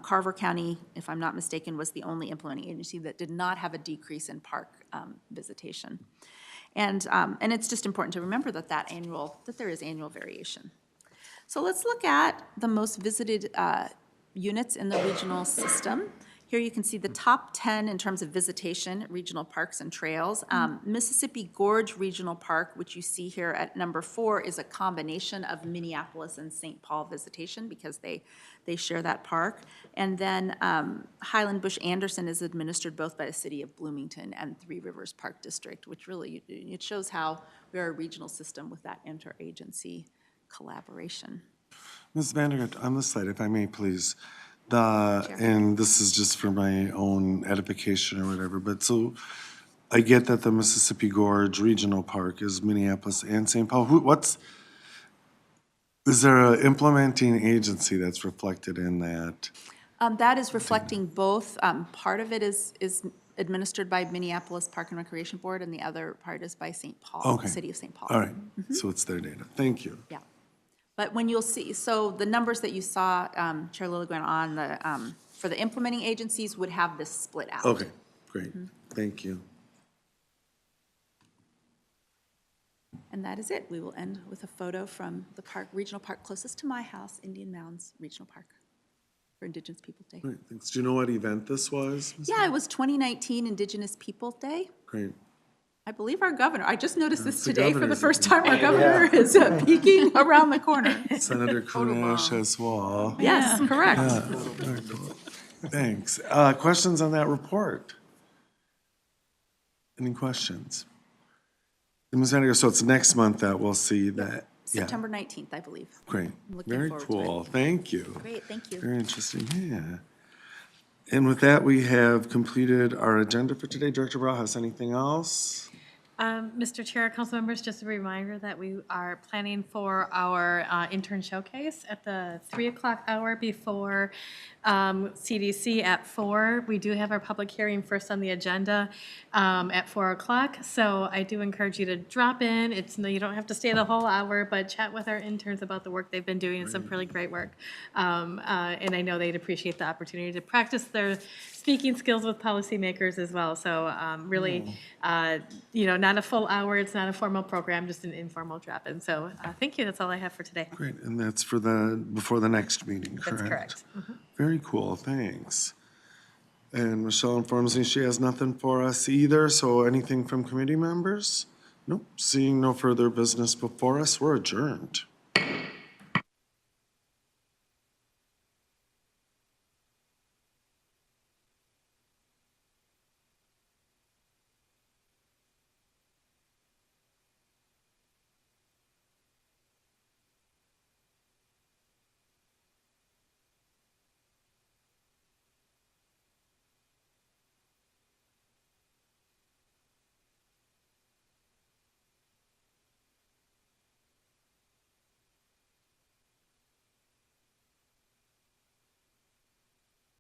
Carver County, if I'm not mistaken, was the only implementing agency that did not have a decrease in park visitation. And it's just important to remember that there is annual variation. So let's look at the most visited units in the regional system. Here you can see the top 10 in terms of visitation, regional parks and trails. Mississippi Gorge Regional Park, which you see here at number 4, is a combination of Minneapolis and St. Paul visitation because they share that park. And then Highland Bush Anderson is administered both by the City of Bloomington and Three Rivers Park District, which really, it shows how we are a regional system with that interagency collaboration. Ms. Vandegrift, on this slide, if I may, please. And this is just for my own edification or whatever, but so I get that the Mississippi Gorge Regional Park is Minneapolis and St. Paul. Is there an implementing agency that's reflected in that? That is reflecting both. Part of it is administered by Minneapolis Park and Recreation Board, and the other part is by St. Paul, the City of St. Paul. All right, so it's their data. Thank you. Yeah. But when you'll see, so the numbers that you saw, Chair Lilligren, on for the implementing agencies would have this split out. Okay, great. Thank you. And that is it. We will end with a photo from the regional park closest to my house, Indian Mounds Regional Park, for Indigenous Peoples Day. Great, thanks. Do you know what event this was? Yeah, it was 2019 Indigenous Peoples Day. Great. I believe our governor, I just noticed this today for the first time, our governor is peeking around the corner. Senator Kunesh as well. Yes, correct. Yeah, very cool. Thanks. Questions on that report? Any questions? Ms. Vandegrift, so it's next month that we'll see that. September 19th, I believe. Great. Looking Very forward to it. cool. Thank you. Great, thank you. Very interesting, yeah. And with that, we have completed our agenda for today. Director Barajas, anything else? Mr. Chair, council members, just a reminder that we are planning for our intern showcase at the 3 o'clock hour before CDC at 4. We do have our public hearing first on the agenda at 4 o'clock. So I do encourage you to drop in. You don't have to stay the whole hour, but chat with our interns about the work they've been doing. It's some really great work. And I know they'd appreciate the opportunity to practice their speaking skills with policymakers as well. So really, not a full hour. It's not a formal program, just an informal drop-in. So thank you. That's all I have for today. Great, and that's for before the next meeting, correct? That's correct. Mm-hmm. Very cool, thanks. And Michelle informs me she has nothing for us either, so anything from committee members? Nope, seeing no further business before us, we're adjourned.